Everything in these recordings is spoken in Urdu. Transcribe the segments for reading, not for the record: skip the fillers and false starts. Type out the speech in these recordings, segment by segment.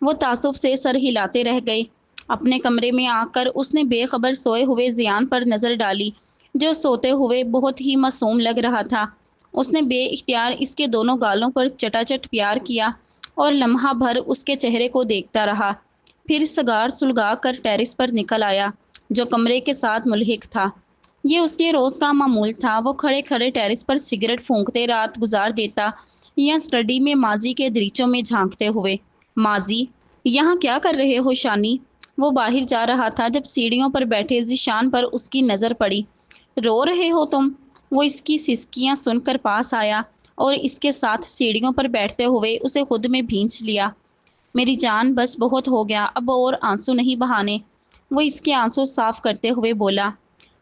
وہ تعصب سے سر ہلاتے رہ گئے۔ اپنے کمرے میں آ کر اس نے بے خبر سوئے ہوئے زیان پر نظر ڈالی، جو سوتے ہوئے بہت ہی معصوم لگ رہا تھا۔ اس نے بے اختیار اس کے دونوں گالوں پر چٹا چٹ پیار کیا اور لمحہ بھر اس کے چہرے کو دیکھتا رہا، پھر سگار سلگا کر ٹیرس پر نکل آیا، جو کمرے کے ساتھ ملحق تھا۔ یہ اس کے روز کا معمول تھا۔ وہ کھڑے کھڑے ٹیرس پر سگریٹ پھونکتے رات گزار دیتا یا اسٹڈی میں ماضی کے دریچوں میں جھانکتے ہوئے۔ ماضی؟ یہاں کیا کر رہے ہو شانی؟ وہ باہر جا رہا تھا جب سیڑھیوں پر بیٹھے ذیشان پر اس کی نظر پڑی۔ رو رہے ہو تم؟ وہ اس کی سسکیاں سن کر پاس آیا اور اس کے ساتھ سیڑھیوں پر بیٹھتے ہوئے اسے خود میں بھینچ لیا۔ میری جان، بس بہت ہو گیا، اب اور آنسو نہیں بہانے۔ وہ اس کے آنسو صاف کرتے ہوئے بولا۔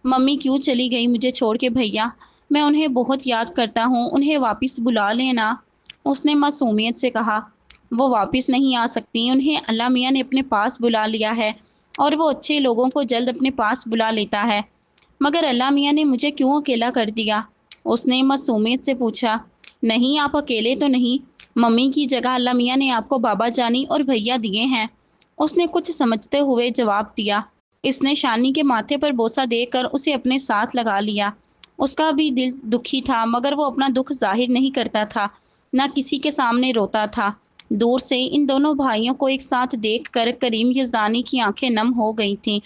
ممی کیوں چلی گئی مجھے چھوڑ کے بھیا؟ میں انہیں بہت یاد کرتا ہوں، انہیں واپس بلا لینا۔ اس نے معصومیت سے کہا۔ وہ واپس نہیں آ سکتی، انہیں اللہ میاں نے اپنے پاس بلا لیا ہے اور وہ اچھے لوگوں کو جلد اپنے پاس بلا لیتا ہے۔ مگر اللہ میاں نے مجھے کیوں اکیلا کر دیا؟ اس نے معصومیت سے پوچھا۔ نہیں، آپ اکیلے تو نہیں، ممی کی جگہ اللہ میاں نے آپ کو بابا جانی اور بھیا دیے ہیں، اس نے کچھ سمجھتے ہوئے جواب دیا۔ اس نے شانی کے ماتھے پر بوسہ دے کر اسے اپنے ساتھ لگا لیا۔ اس کا بھی دل دکھی تھا، مگر وہ اپنا دکھ ظاہر نہیں کرتا تھا، نہ کسی کے سامنے روتا تھا۔ دور سے ان دونوں بھائیوں کو ایک ساتھ دیکھ کر کریم یزدانی کی آنکھیں نم ہو گئی تھیں۔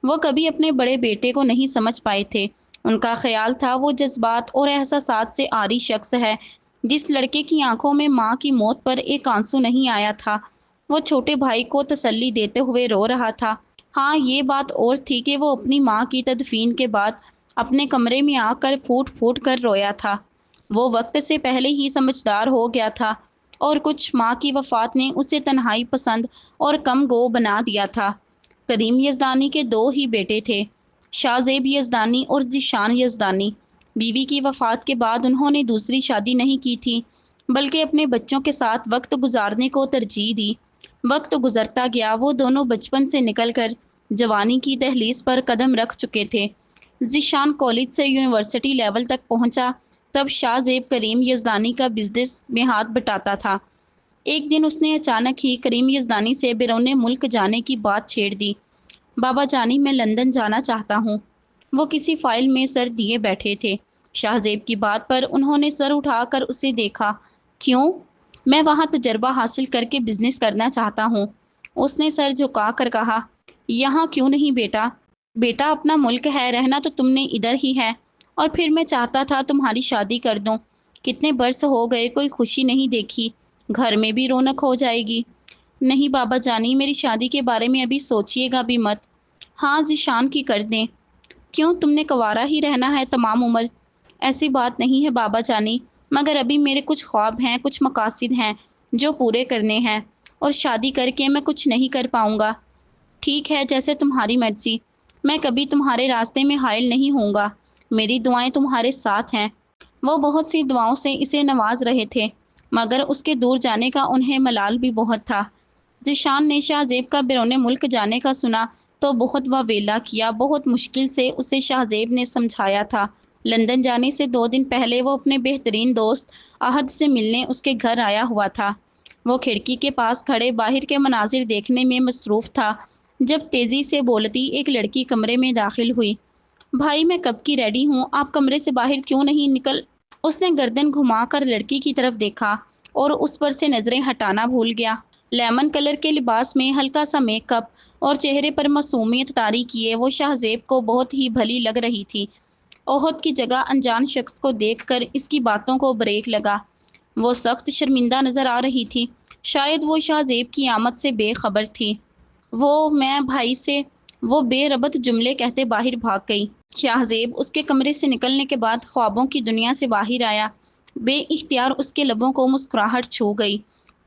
وہ کبھی اپنے بڑے بیٹے کو نہیں سمجھ پائے تھے۔ ان کا خیال تھا وہ جذبات اور احساسات سے عاری شخص ہے۔ جس لڑکے کی آنکھوں میں ماں کی موت پر ایک آنسو نہیں آیا تھا، وہ چھوٹے بھائی کو تسلی دیتے ہوئے رو رہا تھا۔ ہاں، یہ بات اور تھی کہ وہ اپنی ماں کی تدفین کے بعد اپنے کمرے میں آ کر پھوٹ پھوٹ کر رویا تھا۔ وہ وقت سے پہلے ہی سمجھدار ہو گیا تھا اور کچھ ماں کی وفات نے اسے تنہائی پسند اور کم گو بنا دیا تھا۔ کریم یزدانی کے دو ہی بیٹے تھے، شاہ زیب یزدانی اور ذیشان یزدانی۔ بیوی کی وفات کے بعد انہوں نے دوسری شادی نہیں کی تھی، بلکہ اپنے بچوں کے ساتھ وقت گزارنے کو ترجیح دی۔ وقت گزرتا گیا، وہ دونوں بچپن سے نکل کر جوانی کی دہلیز پر قدم رکھ چکے تھے۔ ذیشان کالج سے یونیورسٹی لیول تک پہنچا، تب شاہ زیب کریم یزدانی کا بزنس میں ہاتھ بٹاتا تھا۔ ایک دن اس نے اچانک ہی کریم یزدانی سے بیرون ملک جانے کی بات چھیڑ دی۔ بابا جانی، میں لندن جانا چاہتا ہوں۔ وہ کسی فائل میں سر دیے بیٹھے تھے۔ شاہ زیب کی بات پر انہوں نے سر اٹھا کر اسے دیکھا۔ کیوں؟ میں وہاں تجربہ حاصل کر کے بزنس کرنا چاہتا ہوں۔ اس نے سر جھکا کر کہا۔ یہاں کیوں نہیں بیٹا؟ بیٹا، اپنا ملک ہے، رہنا تو تم نے ادھر ہی ہے، اور پھر میں چاہتا تھا تمہاری شادی کر دوں۔ کتنے برس ہو گئے کوئی خوشی نہیں دیکھی، گھر میں بھی رونق ہو جائے گی۔ نہیں بابا جانی، میری شادی کے بارے میں ابھی سوچیے گا بھی مت۔ ہاں، ذیشان کی کر دیں۔ کیوں، تم نے کنوارا ہی رہنا ہے تمام عمر؟ ایسی بات نہیں ہے بابا جانی، مگر ابھی میرے کچھ خواب ہیں، کچھ مقاصد ہیں جو پورے کرنے ہیں، اور شادی کر کے میں کچھ نہیں کر پاؤں گا۔ ٹھیک ہے، جیسے تمہاری مرضی، میں کبھی تمہارے راستے میں حائل نہیں ہوں گا، میری دعائیں تمہارے ساتھ ہیں۔ وہ بہت سی دعاؤں سے اسے نواز رہے تھے، مگر اس کے دور جانے کا انہیں ملال بھی بہت تھا۔ ذیشان نے شاہ زیب کا بیرون ملک جانے کا سنا تو بہت واویلا کیا۔ بہت مشکل سے اسے شاہ زیب نے سمجھایا تھا۔ لندن جانے سے 2 دن پہلے وہ اپنے بہترین دوست احد سے ملنے اس کے گھر آیا ہوا تھا۔ وہ کھڑکی کے پاس کھڑے باہر کے مناظر دیکھنے میں مصروف تھا جب تیزی سے بولتی ایک لڑکی کمرے میں داخل ہوئی۔ بھائی، میں کب کی ریڈی ہوں، آپ کمرے سے باہر کیوں نہیں نکل؟ اس نے گردن گھما کر لڑکی کی طرف دیکھا اور اس پر سے نظریں ہٹانا بھول گیا۔ لیمن کلر کے لباس میں ہلکا سا میک اپ اور چہرے پر معصومیت طاری کیے وہ شاہ زیب کو بہت ہی بھلی لگ رہی تھی۔ احد کی جگہ انجان شخص کو دیکھ کر اس کی باتوں کو بریک لگا۔ وہ سخت شرمندہ نظر آ رہی تھی، شاید وہ شاہ زیب کی آمد سے بے خبر تھی۔ میں بھائی سے وہ بے ربط جملے کہتے باہر بھاگ گئی۔ شاہ زیب اس کے کمرے سے نکلنے کے بعد خوابوں کی دنیا سے باہر آیا۔ بے اختیار اس کے لبوں کو مسکراہٹ چھو گئی۔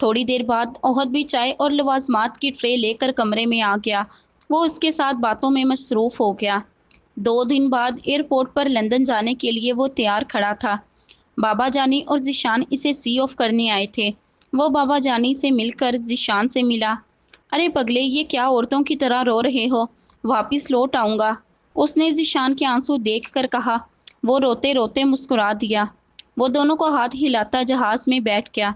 تھوڑی دیر بعد احد بھی چائے اور لوازمات کی ٹرے لے کر کمرے میں آ گیا۔ وہ اس کے ساتھ باتوں میں مصروف ہو گیا۔ 2 دن بعد ایئرپورٹ پر لندن جانے کے لیے وہ تیار کھڑا تھا۔ بابا جانی اور ذیشان اسے سی آف کرنے آئے تھے۔ وہ بابا جانی سے مل کر ذیشان سے ملا۔ ارے پگلے، یہ کیا عورتوں کی طرح رو رہے ہو؟ واپس لوٹ آؤں گا، اس نے ذیشان کے آنسو دیکھ کر کہا۔ وہ روتے روتے مسکرا دیا۔ وہ دونوں کو ہاتھ ہلاتا جہاز میں بیٹھ گیا۔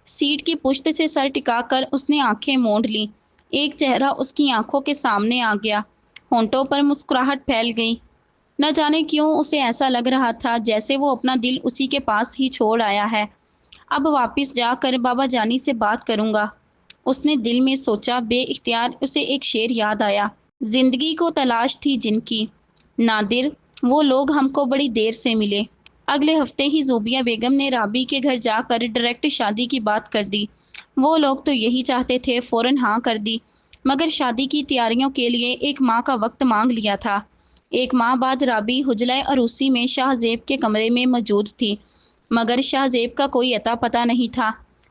سیٹ کی پشت سے سر ٹکا کر اس نے آنکھیں مونڈ لیں۔ ایک چہرہ اس کی آنکھوں کے سامنے آ گیا، ہونٹوں پر مسکراہٹ پھیل گئی۔ نہ جانے کیوں اسے ایسا لگ رہا تھا جیسے وہ اپنا دل اسی کے پاس ہی چھوڑ آیا ہے۔ اب واپس جا کر بابا جانی سے بات کروں گا، اس نے دل میں سوچا۔ بے اختیار اسے ایک شعر یاد آیا۔ زندگی کو تلاش تھی جن کی، نادر وہ لوگ ہم کو بڑی دیر سے ملے۔ اگلے ہفتے ہی زوبیہ بیگم نے رابی کے گھر جا کر ڈائریکٹ شادی کی بات کر دی۔ وہ لوگ تو یہی چاہتے تھے، فوراً ہاں کر دی، مگر شادی کی تیاریوں کے لیے 1 ماہ کا وقت مانگ لیا تھا۔ 1 ماہ بعد رابی حجلہ عروسی میں شاہ زیب کے کمرے میں موجود تھی، مگر شاہ زیب کا کوئی اتا پتہ نہیں تھا۔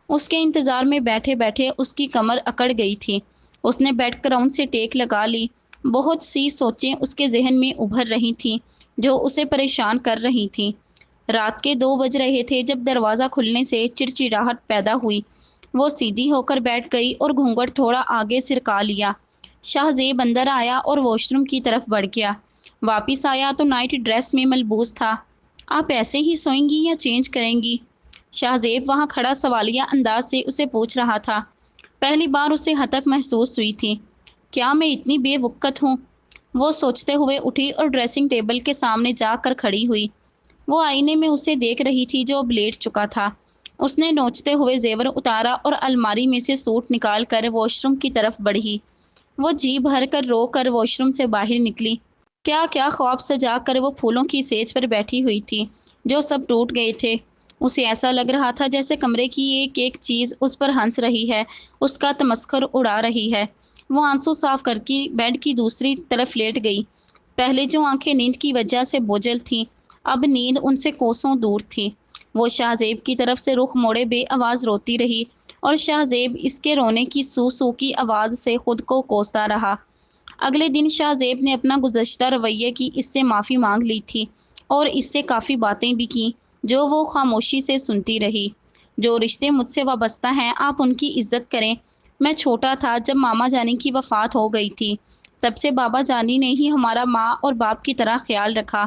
اس کے انتظار میں بیٹھے بیٹھے اس کی کمر اکڑ گئی تھی۔ اس نے بیڈ گراؤنڈ سے ٹیک لگا لی۔ بہت سی سوچیں اس کے ذہن میں ابھر رہی تھیں جو اسے پریشان کر رہی تھیں۔ رات کے 2 بج رہے تھے جب دروازہ کھلنے سے چڑچڑاہٹ پیدا ہوئی۔ وہ سیدھی ہو کر بیٹھ گئی اور گھونگھٹ تھوڑا آگے سرکا لیا۔ شاہ زیب اندر آیا اور واش روم کی طرف بڑھ گیا۔ واپس آیا تو نائٹ ڈریس میں ملبوس تھا۔ آپ ایسے ہی سوئیں گی یا چینج کریں گی؟ شاہ زیب وہاں کھڑا سوالیہ انداز سے اسے پوچھ رہا تھا۔ پہلی بار اسے ہتک محسوس ہوئی تھی۔ کیا میں اتنی بے وقت ہوں؟ وہ سوچتے ہوئے اٹھی اور ڈریسنگ ٹیبل کے سامنے جا کر کھڑی ہوئی۔ وہ آئینے میں اسے دیکھ رہی تھی جو اب لیٹ چکا تھا۔ اس نے نوچتے ہوئے زیور اتارا اور الماری میں سے سوٹ نکال کر واش روم کی طرف بڑھی۔ وہ جی بھر کر رو کر واش روم سے باہر نکلی۔ کیا کیا خواب سجا کر وہ پھولوں کی سیج پر بیٹھی ہوئی تھی جو سب ٹوٹ گئے تھے۔ اسے ایسا لگ رہا تھا جیسے کمرے کی ایک ایک چیز اس پر ہنس رہی ہے، اس کا تمسخر اڑا رہی ہے۔ وہ آنسو صاف کر کے بیڈ کی دوسری طرف لیٹ گئی۔ پہلے جو آنکھیں نیند کی وجہ سے بوجھل تھیں، اب نیند ان سے کوسوں دور تھی۔ وہ شاہ زیب کی طرف سے رخ موڑے بے آواز روتی رہی اور شاہ زیب اس کے رونے کی سو سو کی آواز سے خود کو کوستا رہا۔ اگلے دن شاہ زیب نے اپنا گزشتہ رویے کی اس سے معافی مانگ لی تھی اور اس سے کافی باتیں بھی کیں جو وہ خاموشی سے سنتی رہی۔ جو رشتے مجھ سے وابستہ ہیں آپ ان کی عزت کریں۔ میں چھوٹا تھا جب ماما جانی کی وفات ہو گئی تھی، تب سے بابا جانی نے ہی ہمارا ماں اور باپ کی طرح خیال رکھا۔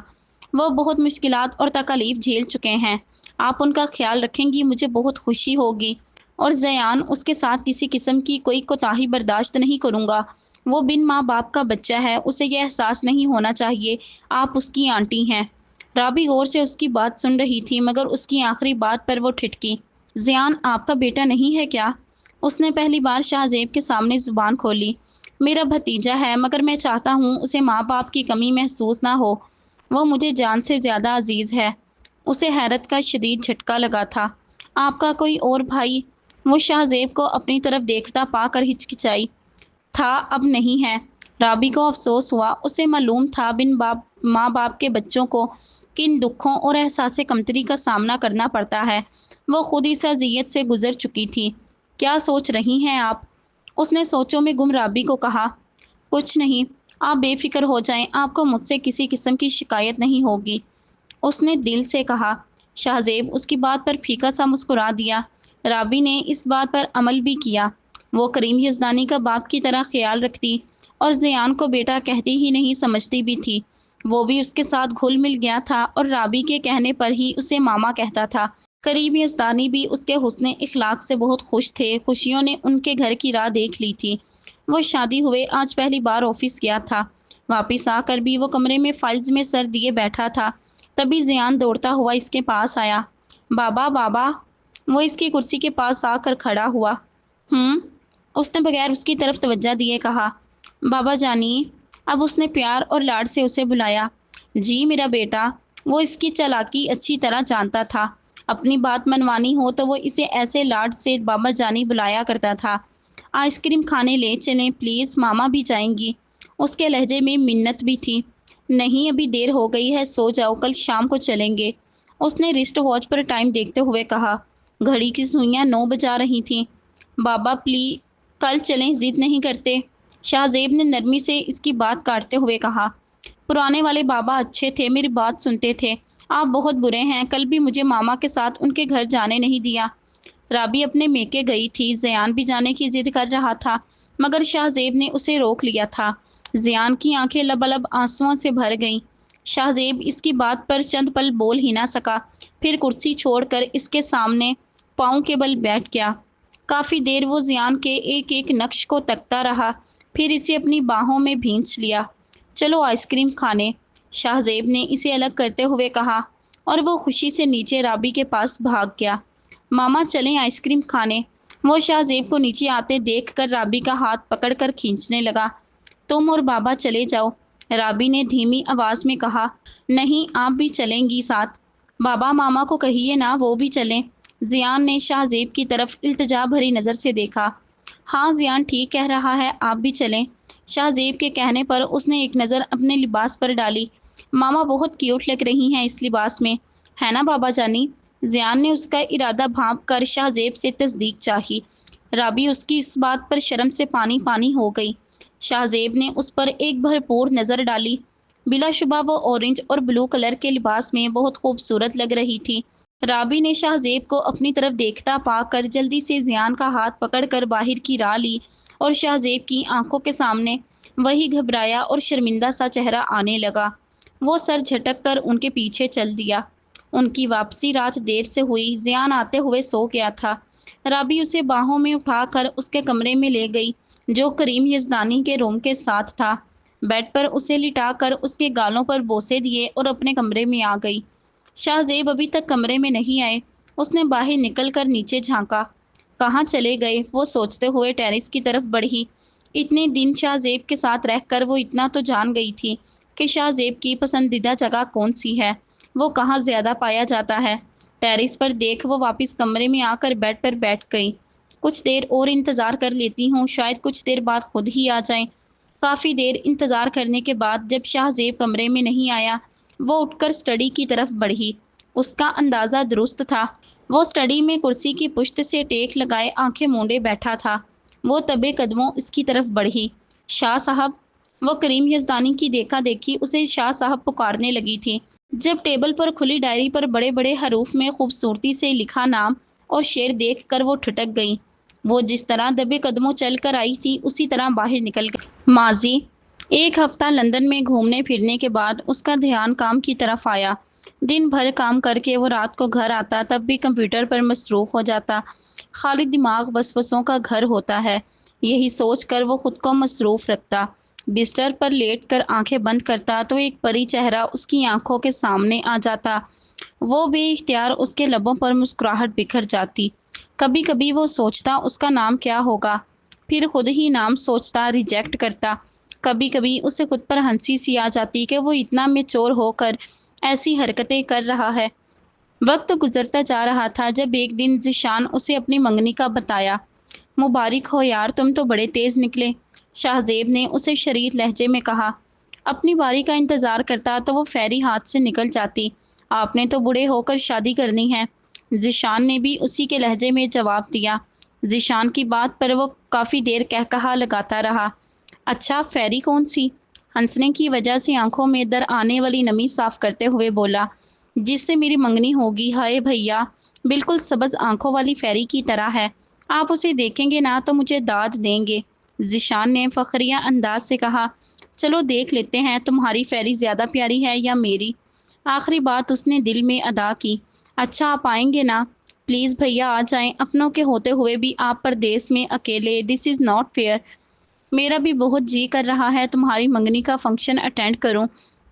وہ بہت مشکلات اور تکالیف جھیل چکے ہیں، آپ ان کا خیال رکھیں گی مجھے بہت خوشی ہوگی۔ اور زیان، اس کے ساتھ کسی قسم کی کوئی کوتاہی برداشت نہیں کروں گا۔ وہ بن ماں باپ کا بچہ ہے، اسے یہ احساس نہیں ہونا چاہیے آپ اس کی آنٹی ہیں۔ رابی غور سے اس کی بات سن رہی تھی مگر اس کی آخری بات پر وہ ٹھٹکی۔ زیان آپ کا بیٹا نہیں ہے کیا؟ اس نے پہلی بار شاہ زیب کے سامنے زبان کھولی۔ میرا بھتیجا ہے مگر میں چاہتا ہوں اسے ماں باپ کی کمی محسوس نہ ہو، وہ مجھے جان سے زیادہ عزیز ہے۔ اسے حیرت کا شدید جھٹکا لگا تھا۔ آپ کا کوئی اور بھائی؟ وہ شاہ زیب کو اپنی طرف دیکھتا پا کر ہچکچائی۔ تھا، اب نہیں ہے۔ رابی کو افسوس ہوا، اسے معلوم تھا ماں باپ کے بچوں کو کن دکھوں اور احساس کمتری کا سامنا کرنا پڑتا ہے۔ وہ خود اس اذیت سے گزر چکی تھی۔ کیا سوچ رہی ہیں آپ؟ اس نے سوچوں میں گم رابی کو کہا۔ کچھ نہیں، آپ بے فکر ہو جائیں، آپ کو مجھ سے کسی قسم کی شکایت نہیں ہوگی، اس نے دل سے کہا۔ شاہ زیب اس کی بات پر پھیکا سا مسکرا دیا۔ رابی نے اس بات پر عمل بھی کیا۔ وہ کریم یزدانی کا باپ کی طرح خیال رکھتی اور زیان کو بیٹا کہتی ہی نہیں سمجھتی بھی تھی۔ وہ بھی اس کے ساتھ گھل مل گیا تھا اور رابی کے کہنے پر ہی اسے ماما کہتا تھا۔ کریم یزدانی بھی اس کے حسن اخلاق سے بہت خوش تھے۔ خوشیوں نے ان کے گھر کی راہ دیکھ لی تھی۔ وہ شادی ہوئے آج پہلی بار آفس گیا تھا۔ واپس آ کر بھی وہ کمرے میں فائلز میں سر دیے بیٹھا تھا۔ تبھی زیان دوڑتا ہوا اس کے پاس آیا۔ بابا بابا، وہ اس کی کرسی کے پاس آ کر کھڑا ہوا۔ اس نے بغیر اس کی طرف توجہ دیے کہا۔ بابا جانی، اب اس نے پیار اور لاڈ سے اسے بلایا۔ جی میرا بیٹا۔ وہ اس کی چالاکی اچھی طرح جانتا تھا۔ اپنی بات منوانی ہو تو وہ اسے ایسے لاڈ سے بابا جانی بلایا کرتا تھا۔ آئس کریم کھانے لے چلیں پلیز، ماما بھی جائیں گی۔ اس کے لہجے میں منت بھی تھی۔ نہیں ابھی دیر ہو گئی ہے، سو جاؤ، کل شام کو چلیں گے، اس نے رسٹ واچ پر ٹائم دیکھتے ہوئے کہا۔ گھڑی کی سوئیاں 9 بجا رہی تھیں۔ بابا پلیز کل چلیں، ضد نہیں کرتے، شاہ زیب نے نرمی سے اس کی بات کاٹتے ہوئے کہا۔ پرانے والے بابا اچھے تھے، میری بات سنتے تھے، آپ بہت برے ہیں، کل بھی مجھے ماما کے ساتھ ان کے گھر جانے نہیں دیا۔ رابی اپنے میکے گئی تھی، زیان بھی جانے کی ضد کر رہا تھا مگر شاہ زیب نے اسے روک لیا تھا۔ زیان کی آنکھیں لبالب آنسوؤں سے بھر گئیں۔ شاہ زیب اس کی بات پر چند پل بول ہی نہ سکا، پھر کرسی چھوڑ کر اس کے سامنے پاؤں کے بل بیٹھ گیا۔ کافی دیر وہ زیان کے ایک ایک نقش کو تکتا رہا، پھر اسے اپنی باہوں میں بھینچ لیا۔ چلو آئس کریم کھانے، شاہ زیب نے اسے الگ کرتے ہوئے کہا، اور وہ خوشی سے نیچے رابی کے پاس بھاگ گیا۔ ماما چلیں آئس کریم کھانے۔ وہ شاہ زیب کو نیچے آتے دیکھ کر رابی کا ہاتھ پکڑ کر کھینچنے لگا۔ تم اور بابا چلے جاؤ، رابی نے دھیمی آواز میں کہا۔ نہیں، آپ بھی چلیں گی ساتھ؟ بابا ماما کو کہیے نا وہ بھی چلیں۔ زیان نے شاہ زیب کی طرف التجا بھری نظر سے دیکھا۔ ہاں زیان ٹھیک کہہ رہا ہے، آپ بھی چلیں۔ شاہ زیب کے کہنے پر اس نے ایک نظر اپنے لباس پر ڈالی۔ ماما بہت کیوٹ لگ رہی ہیں اس لباس میں، ہے نا بابا جانی؟ زیان نے اس کا ارادہ بھانپ کر شاہ زیب سے تصدیق چاہی۔ رابی اس کی اس بات پر شرم سے پانی پانی ہو گئی۔ شاہ زیب نے اس پر ایک بھرپور نظر ڈالی۔ بلا شبہ وہ اورنج اور بلو کلر کے لباس میں بہت خوبصورت لگ رہی تھی۔ رابی نے شاہ زیب کو اپنی طرف دیکھتا پا کر جلدی سے زیان کا ہاتھ پکڑ کر باہر کی راہ لی، اور شاہ زیب کی آنکھوں کے سامنے وہی گھبرایا اور شرمندہ سا چہرہ آنے لگا۔ وہ سر جھٹک کر ان کے پیچھے چل دیا۔ ان کی واپسی رات دیر سے ہوئی، زیان آتے ہوئے سو گیا تھا۔ رابی اسے باہوں میں اٹھا کر اس کے کمرے میں لے گئی جو کریم یزدانی کے روم کے ساتھ تھا۔ بیڈ پر اسے لٹا کر اس کے گالوں پر بوسے دیے اور اپنے کمرے میں آ گئی۔ شاہ زیب ابھی تک کمرے میں نہیں آئے۔ اس نے باہر نکل کر نیچے جھانکا۔ کہاں چلے گئے؟ وہ سوچتے ہوئے ٹیرس کی طرف بڑھی۔ اتنے دن شاہ زیب کے ساتھ رہ کر وہ اتنا تو جان گئی تھی کہ شاہ زیب کی پسندیدہ جگہ کون سی ہے، وہ کہاں زیادہ پایا جاتا ہے۔ ٹیرس پر دیکھ وہ واپس کمرے میں آ کر بیڈ پر بیٹھ گئی۔ کچھ دیر اور انتظار کر لیتی ہوں، شاید کچھ دیر بعد خود ہی آ جائیں۔ کافی دیر انتظار کرنے کے بعد جب شاہ زیب کمرے میں نہیں آیا، وہ اٹھ کر اسٹڈی کی طرف بڑھی۔ اس کا اندازہ درست تھا۔ وہ اسٹڈی میں کرسی کی پشت سے ٹیک لگائے آنکھیں مونڈے بیٹھا تھا۔ وہ تبے قدموں اس کی طرف بڑھی۔ شاہ صاحب! وہ کریم یزدانی کی دیکھا دیکھی اسے شاہ صاحب پکارنے لگی تھی۔ جب ٹیبل پر کھلی ڈائری پر بڑے بڑے حروف میں خوبصورتی سے لکھا نام اور شعر دیکھ کر وہ ٹھٹک گئی۔ وہ جس طرح دبے قدموں چل کر آئی تھی اسی طرح باہر نکل گئی۔ ماضی ایک ہفتہ لندن میں گھومنے پھرنے کے بعد اس کا دھیان کام کی طرف آیا۔ دن بھر کام کر کے وہ رات کو گھر آتا تب بھی کمپیوٹر پر مصروف ہو جاتا۔ خالی دماغ وسوسوں کا گھر ہوتا ہے، یہی سوچ کر وہ خود کو مصروف رکھتا۔ بستر پر لیٹ کر آنکھیں بند کرتا تو ایک پری چہرہ اس کی آنکھوں کے سامنے آ جاتا۔ وہ بے اختیار اس کے لبوں پر مسکراہٹ بکھر جاتی۔ کبھی کبھی وہ سوچتا اس کا نام کیا ہوگا، پھر خود ہی نام سوچتا ریجیکٹ کرتا۔ کبھی کبھی اسے خود پر ہنسی سی آ جاتی کہ وہ اتنا میچور ہو کر ایسی حرکتیں کر رہا ہے۔ وقت گزرتا جا رہا تھا جب ایک دن ذیشان اسے اپنی منگنی کا بتایا۔ مبارک ہو یار، تم تو بڑے تیز نکلے، شاہ زیب نے اسے شریر لہجے میں کہا۔ اپنی باری کا انتظار کرتا تو وہ فیری ہاتھ سے نکل جاتی۔ آپ نے تو بوڑھے ہو کر شادی کرنی ہے، ذیشان نے بھی اسی کے لہجے میں جواب دیا۔ ذیشان کی بات پر وہ کافی دیر قہقہا لگاتا رہا۔ اچھا فیری کون سی؟ ہنسنے کی وجہ سے آنکھوں میں در آنے والی نمی صاف کرتے ہوئے بولا۔ جس سے میری منگنی ہوگی، ہائے بھیا، بالکل سبز آنکھوں والی فیری کی طرح ہے۔ آپ اسے دیکھیں گے نا تو مجھے داد دیں گے، ذیشان نے فخریہ انداز سے کہا۔ چلو دیکھ لیتے ہیں تمہاری فیری زیادہ پیاری ہے یا میری۔ آخری بات اس نے دل میں ادا کی۔ اچھا آپ آئیں گے نا؟ پلیز بھیا آ جائیں، اپنوں کے ہوتے ہوئے بھی آپ پردیس میں اکیلے، دس از ناٹ فیئر۔ میرا بھی بہت جی کر رہا ہے تمہاری منگنی کا فنکشن اٹینڈ کروں،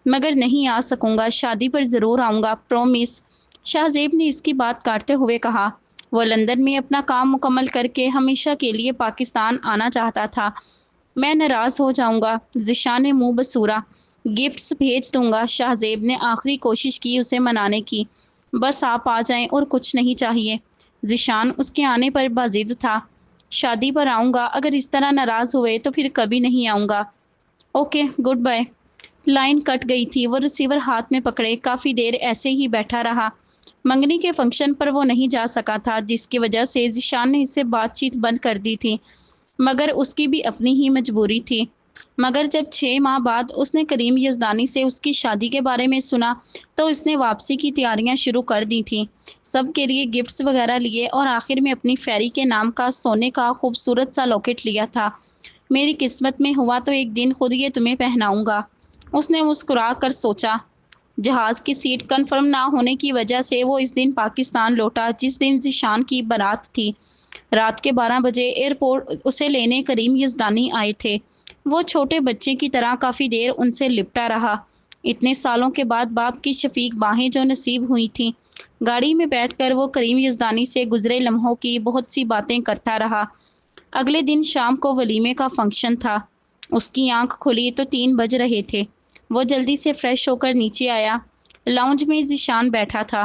مگر نہیں آ سکوں گا، شادی پر ضرور آؤں گا، پرومس، شاہ زیب نے اس کی بات کاٹتے ہوئے کہا۔ وہ لندن میں اپنا کام مکمل کر کے ہمیشہ کے لیے پاکستان آنا چاہتا تھا۔ میں ناراض ہو جاؤں گا، ذیشان نے منہ بسورا۔ گفٹس بھیج دوں گا، شاہ زیب نے آخری کوشش کی اسے منانے کی۔ بس آپ آ جائیں اور کچھ نہیں چاہیے۔ ذیشان اس کے آنے پر باضد تھا۔ شادی پر آؤں گا، اگر اس طرح ناراض ہوئے تو پھر کبھی نہیں آؤں گا۔ Okay good bye. Line cut گئی تھی۔ وہ ریسیور ہاتھ میں پکڑے کافی دیر ایسے ہی بیٹھا رہا۔ منگنی کے فنکشن پر وہ نہیں جا سکا تھا، جس کی وجہ سے ذیشان نے اس سے بات چیت بند کر دی تھی، مگر اس کی بھی اپنی ہی مجبوری تھی۔ مگر جب 6 ماہ بعد اس نے کریم یزدانی سے اس کی شادی کے بارے میں سنا تو اس نے واپسی کی تیاریاں شروع کر دی تھیں۔ سب کے لیے گفٹس وغیرہ لیے اور آخر میں اپنی فیری کے نام کا سونے کا خوبصورت سا لاکٹ لیا تھا۔ میری قسمت میں ہوا تو ایک دن خود یہ تمہیں پہناؤں گا، اس نے مسکرا کر سوچا۔ جہاز کی سیٹ کنفرم نہ ہونے کی وجہ سے وہ اس دن پاکستان لوٹا جس دن ذیشان کی بارات تھی۔ رات کے 12 بجے ایئرپورٹ اسے لینے کریم یزدانی آئے تھے۔ وہ چھوٹے بچے کی طرح کافی دیر ان سے لپٹا رہا۔ اتنے سالوں کے بعد باپ کی شفیق باہیں جو نصیب ہوئی تھیں۔ گاڑی میں بیٹھ کر وہ کریم یزدانی سے گزرے لمحوں کی بہت سی باتیں کرتا رہا۔ اگلے دن شام کو ولیمے کا فنکشن تھا۔ اس کی آنکھ کھلی تو 3 بج رہے تھے۔ وہ جلدی سے فریش ہو کر نیچے آیا۔ لاؤنج میں ذیشان بیٹھا تھا۔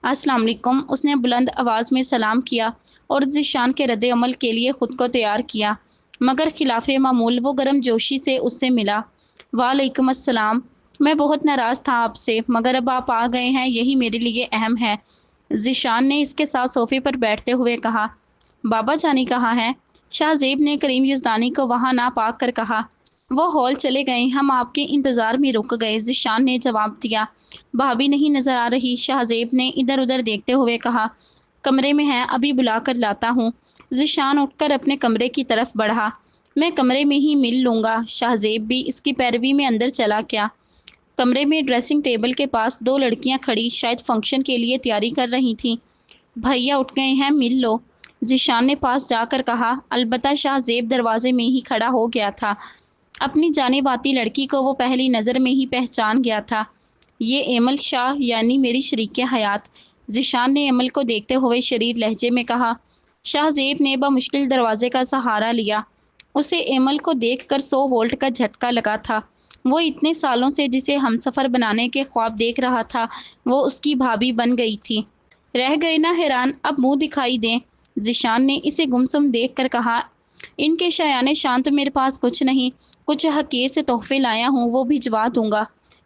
السلام علیکم، اس نے بلند آواز میں سلام کیا اور ذیشان کے رد عمل کے لیے خود کو تیار کیا، مگر خلاف معمول وہ گرم جوشی سے اس سے ملا۔ وعلیکم السلام، میں بہت ناراض تھا آپ سے، مگر اب آپ آ گئے ہیں یہی میرے لیے اہم ہے، ذیشان نے اس کے ساتھ صوفے پر بیٹھتے ہوئے کہا۔ بابا جانی کہاں ہیں؟ شاہ زیب نے کریم یزدانی کو وہاں نہ پا کر کہا۔ وہ ہال چلے گئے، ہم آپ کے انتظار میں رک گئے، ذیشان نے جواب دیا۔ بھابی نہیں نظر آ رہی، شاہ زیب نے ادھر ادھر دیکھتے ہوئے کہا۔ کمرے میں ہیں، ابھی بلا کر لاتا ہوں۔ ذیشان اٹھ کر اپنے کمرے کی طرف بڑھا۔ میں کمرے میں ہی مل لوں گا۔ شاہ زیب بھی اس کی پیروی میں اندر چلا گیا۔ کمرے میں ڈریسنگ ٹیبل کے پاس 2 لڑکیاں کھڑی شاید فنکشن کے لیے تیاری کر رہی تھیں۔ بھیا اٹھ گئے ہیں، مل لو، ذیشان نے پاس جا کر کہا۔ البتہ شاہ زیب دروازے میں ہی کھڑا ہو گیا تھا۔ اپنی جانب آتی لڑکی کو وہ پہلی نظر میں ہی پہچان گیا تھا۔ یہ ایمل شاہ یعنی میری شریک حیات، ذیشان نے ایمل کو دیکھتے ہوئے شریر لہجے میں کہا۔ شاہ زیب نے بمشکل دروازے کا سہارا لیا۔ اسے ایمل کو دیکھ کر 100 وولٹ کا جھٹکا لگا تھا۔ وہ اتنے سالوں سے جسے ہمسفر بنانے کے خواب دیکھ رہا تھا، وہ اس کی بھابی بن گئی تھی۔ رہ گئے نہ حیران، اب منہ دکھائی دیں، ذیشان نے اسے گمسم دیکھ کر کہا۔ ان کے شایان شان تو میرے پاس کچھ نہیں، کچھ حقیر سے تحفے لایا ہوں، وہ بھجوا دوں گا۔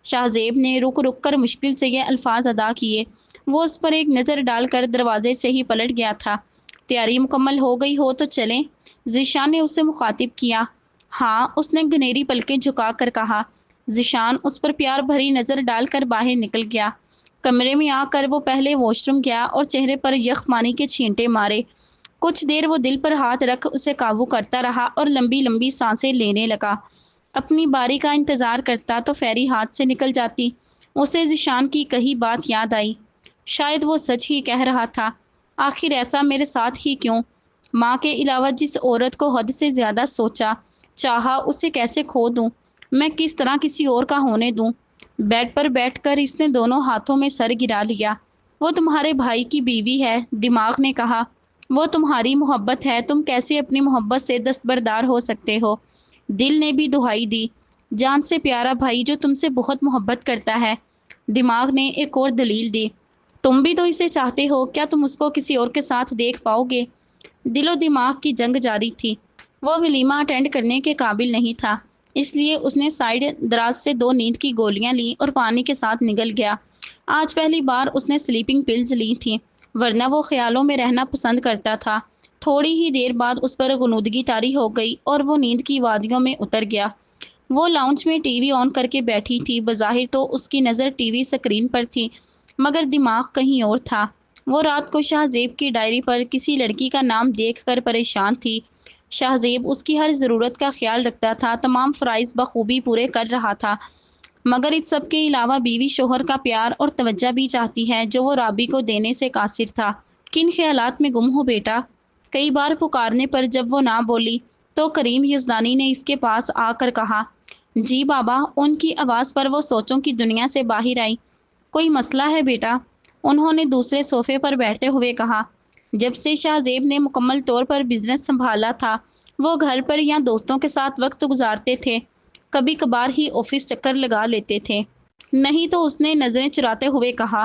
شاہ زیب نے رک رک کر مشکل سے یہ الفاظ ادا کیے۔ وہ اس پر ایک نظر ڈال کر دروازے سے ہی پلٹ گیا تھا۔ تیاری مکمل ہو گئی ہو تو چلیں، ذیشان نے اسے مخاطب کیا۔ ہاں، اس نے گھنیری پلکیں جھکا کر کہا۔ ذیشان اس پر پیار بھری نظر ڈال کر باہر نکل گیا۔ کمرے میں آ کر وہ پہلے واش روم گیا اور چہرے پر یخ پانی کے چھینٹے مارے۔ کچھ دیر وہ دل پر ہاتھ رکھ اسے قابو کرتا رہا اور لمبی لمبی سانسیں لینے لگا۔ اپنی باری کا انتظار کرتا تو فیری ہاتھ سے نکل جاتی۔ اسے ذیشان کی کہی بات یاد آئی۔ شاید وہ سچ ہی کہہ رہا تھا۔ آخر ایسا میرے ساتھ ہی کیوں؟ ماں کے علاوہ جس عورت کو حد سے زیادہ سوچا، چاہا، اسے کیسے کھو دوں؟ میں کس طرح کسی اور کا ہونے دوں؟ بیڈ پر بیٹھ کر اس نے دونوں ہاتھوں میں سر گرا لیا۔ وہ تمہارے بھائی کی بیوی ہے، دماغ نے کہا۔ وہ تمہاری محبت ہے، تم کیسے اپنی محبت سے دستبردار ہو سکتے ہو؟ دل نے بھی دہائی دی۔ جان سے پیارا بھائی جو تم سے بہت محبت کرتا ہے، دماغ نے ایک اور دلیل دی۔ تم بھی تو اسے چاہتے ہو، کیا تم اس کو کسی اور کے ساتھ دیکھ پاؤ گے؟ دل و دماغ کی جنگ جاری تھی۔ وہ ولیمہ اٹینڈ کرنے کے قابل نہیں تھا، اس لیے اس نے سائیڈ دراز سے 2 نیند کی گولیاں لیں اور پانی کے ساتھ نگل گیا۔ آج پہلی بار اس نے سلیپنگ پلز لی تھیں، ورنہ وہ خیالوں میں رہنا پسند کرتا تھا۔ تھوڑی ہی دیر بعد اس پر غنودگی طاری ہو گئی اور وہ نیند کی وادیوں میں اتر گیا۔ وہ لاؤنج میں ٹی وی آن کر کے بیٹھی تھی۔ بظاہر تو اس کی نظر ٹی وی اسکرین پر تھی، مگر دماغ کہیں اور تھا۔ وہ رات کو شاہ زیب کی ڈائری پر کسی لڑکی کا نام دیکھ کر پریشان تھی۔ شاہ زیب اس کی ہر ضرورت کا خیال رکھتا تھا، تمام فرائض بخوبی پورے کر رہا تھا، مگر اس سب کے علاوہ بیوی شوہر کا پیار اور توجہ بھی چاہتی ہے جو وہ رابی کو دینے سے قاصر تھا۔ کن خیالات میں گم ہو بیٹا؟ کئی بار پکارنے پر جب وہ نہ بولی تو کریم یزدانی نے اس کے پاس آ کر کہا۔ جی بابا، ان کی آواز پر وہ سوچوں کی دنیا سے باہر آئی۔ کوئی مسئلہ ہے بیٹا؟ انہوں نے دوسرے صوفے پر بیٹھتے ہوئے کہا۔ جب سے شاہ زیب نے مکمل طور پر بزنس سنبھالا تھا، وہ گھر پر یا دوستوں کے ساتھ وقت گزارتے تھے، کبھی کبھار ہی آفس چکر لگا لیتے تھے۔ نہیں تو اس نے نظریں چراتے ہوئے کہا۔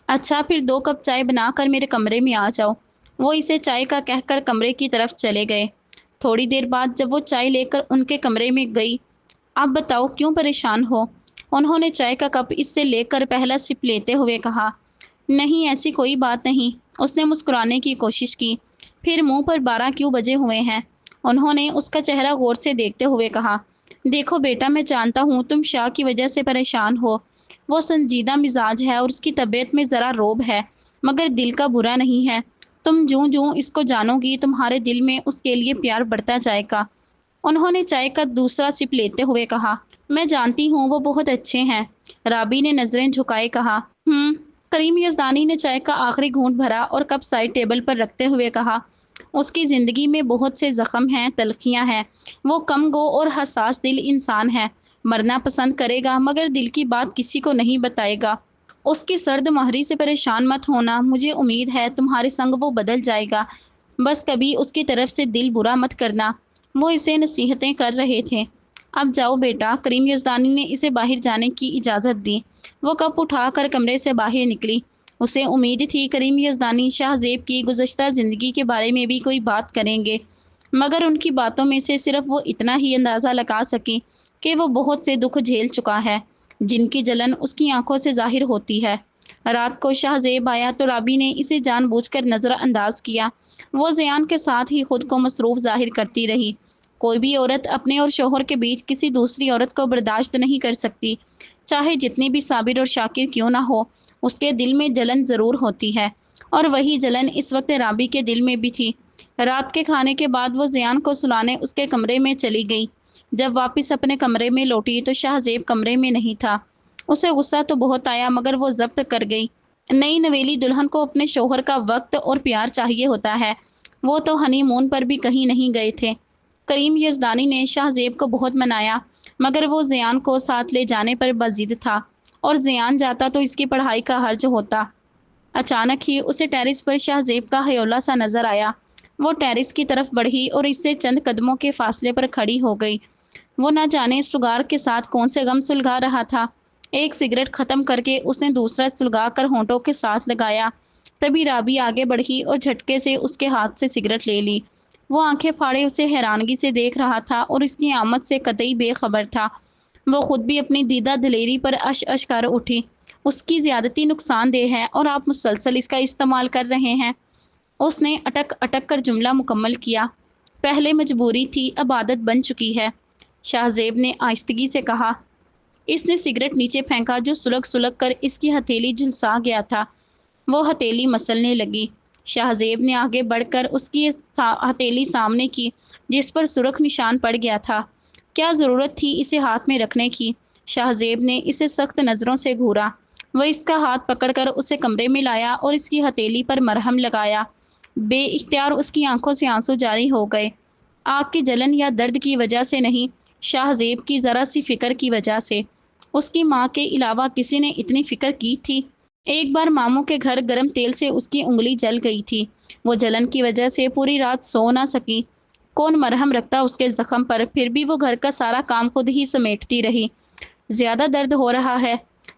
اچھا پھر 2 کپ چائے بنا کر میرے کمرے میں آ جاؤ۔ وہ اسے چائے کا کہہ کر کمرے کی طرف چلے گئے۔ تھوڑی دیر بعد جب وہ چائے لے کر ان کے کمرے میں گئی، اب بتاؤ کیوں پریشان ہو؟ انہوں نے چائے کا کپ اس سے لے کر پہلا سپ لیتے ہوئے کہا۔ نہیں ایسی کوئی بات نہیں، اس نے مسکرانے کی کوشش کی۔ پھر منہ پر 12 کیوں بجے ہوئے ہیں؟ انہوں نے اس کا چہرہ غور سے دیکھتے ہوئے کہا۔ دیکھو بیٹا، میں جانتا ہوں تم شاہ کی وجہ سے پریشان ہو، وہ سنجیدہ مزاج ہے اور اس کی طبیعت میں ذرا روب ہے، مگر دل کا برا نہیں ہے۔ تم جوں جوں اس کو جانو گی تمہارے دل میں اس کے لیے پیار بڑھتا جائے گا۔ انہوں نے چائے کا دوسرا سپ لیتے ہوئے کہا۔ میں جانتی ہوں وہ بہت اچھے ہیں، رابی نے نظریں جھکائے کہا۔ کریم یزدانی نے چائے کا آخری گھونٹ بھرا اور کپ سائڈ ٹیبل پر رکھتے ہوئے کہا۔ اس کی زندگی میں بہت سے زخم ہیں، تلخیاں ہیں، وہ کم گو اور حساس دل انسان ہے، مرنا پسند کرے گا مگر دل کی بات کسی کو نہیں بتائے گا۔ اس کی سرد مہری سے پریشان مت ہونا، مجھے امید ہے تمہارے سنگ وہ بدل جائے گا، بس کبھی اس کی طرف سے دل برا مت کرنا۔ وہ اسے نصیحتیں کر رہے تھے۔ اب جاؤ بیٹا، کریم یزدانی نے اسے باہر جانے کی اجازت دی۔ وہ کپ اٹھا کر کمرے سے باہر نکلی۔ اسے امید تھی کریم یزدانی شاہ زیب کی گزشتہ زندگی کے بارے میں بھی کوئی بات کریں گے، مگر ان کی باتوں میں سے صرف وہ اتنا ہی اندازہ لگا سکی کہ وہ بہت سے دکھ جھیل چکا ہے، جن کی جلن اس کی آنکھوں سے ظاہر ہوتی ہے۔ رات کو شاہ زیب آیا تو رابی نے اسے جان بوجھ کر نظر انداز کیا۔ وہ زیان کے ساتھ ہی خود کو مصروف ظاہر کرتی رہی۔ کوئی بھی عورت اپنے اور شوہر کے بیچ کسی دوسری عورت کو برداشت نہیں کر سکتی، چاہے جتنی بھی صابر اور شاکر کیوں نہ ہو، اس کے دل میں جلن ضرور ہوتی ہے، اور وہی جلن اس وقت رابی کے دل میں بھی تھی۔ رات کے کھانے کے بعد وہ زیان کو سلانے اس کے کمرے میں چلی گئی۔ جب واپس اپنے کمرے میں لوٹی تو شاہ زیب کمرے میں نہیں تھا۔ اسے غصہ تو بہت آیا مگر وہ ضبط کر گئی۔ نئی نویلی دلہن کو اپنے شوہر کا وقت اور پیار چاہیے ہوتا ہے۔ وہ تو ہنی مون پر بھی کہیں نہیں گئے تھے۔ کریم یزدانی نے شاہ زیب کو بہت منایا مگر وہ زیان کو ساتھ لے جانے پر بضد تھا، اور زیان جاتا تو اس کی پڑھائی کا حرج ہوتا۔ اچانک ہی اسے ٹیرس پر شاہ زیب کا ہیولہ سا نظر آیا۔ وہ ٹیرس کی طرف بڑھی اور اس سے چند قدموں کے فاصلے پر کھڑی ہو گئی۔ وہ نہ جانے سگار کے ساتھ کون سے غم سلگا رہا تھا۔ ایک سگریٹ ختم کر کے اس نے دوسرا سلگا کر ہونٹوں کے ساتھ لگایا۔ تبھی رابی آگے بڑھی اور جھٹکے سے اس کے ہاتھ سے سگریٹ لے لی۔ وہ آنکھیں پھاڑے اسے حیرانگی سے دیکھ رہا تھا اور اس کی آمد سے قطعی بے خبر تھا۔ وہ خود بھی اپنی دیدہ دلیری پر اش اش کر اٹھی۔ اس کی زیادتی نقصان دہ ہے اور آپ مسلسل اس کا استعمال کر رہے ہیں۔ اس نے اٹک اٹک کر جملہ مکمل کیا۔ پہلے مجبوری تھی، اب عادت بن چکی ہے، شاہ زیب نے آہستگی سے کہا۔ اس نے سگریٹ نیچے پھینکا جو سلگ سلگ کر اس کی ہتھیلی جھلسا گیا تھا۔ وہ ہتھیلی مسلنے لگی۔ شاہ زیب نے آگے بڑھ کر اس کی ہتھیلی سامنے کی جس پر سرخ نشان پڑ گیا تھا۔ کیا ضرورت تھی اسے ہاتھ میں رکھنے کی؟ شاہ زیب نے اسے سخت نظروں سے گھورا۔ وہ اس کا ہاتھ پکڑ کر اسے کمرے میں لایا اور اس کی ہتھیلی پر مرہم لگایا۔ بے اختیار اس کی آنکھوں سے آنسو جاری ہو گئے۔ آگ کی جلن یا درد کی وجہ سے نہیں، شاہ زیب کی ذرا سی فکر کی وجہ سے۔ اس کی ماں کے علاوہ کسی نے اتنی فکر کی تھی؟ ایک بار ماموں کے گھر گرم تیل سے اس کی انگلی جل گئی تھی۔ وہ جلن کی وجہ سے پوری رات سو نہ سکی۔ کون مرہم رکھتا اس کے زخم پر؟ پھر بھی وہ گھر کا سارا کام خود ہی سمیٹتی رہی۔ زیادہ درد ہو رہا ہے؟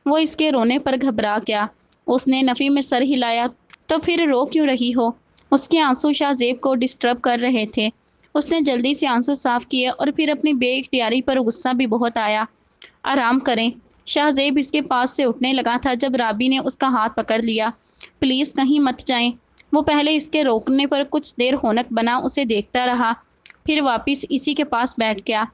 وہ اس کے رونے پر گھبرا گیا۔ اس نے نفی میں سر ہلایا۔ تو پھر رو کیوں رہی ہو؟ اس کے آنسو شاہ زیب کو ڈسٹرب کر رہے تھے۔ اس نے جلدی سے آنسو صاف کیے اور پھر اپنی بے اختیاری پر غصہ بھی بہت آیا۔ آرام کریں۔ شاہ زیب اس کے پاس سے اٹھنے لگا تھا جب رابی نے اس کا ہاتھ پکڑ لیا۔ پلیز کہیں مت جائیں۔ وہ پہلے اس کے روکنے پر کچھ دیر ہونک بنا اسے دیکھتا رہا، پھر واپس اسی کے پاس بیٹھ گیا۔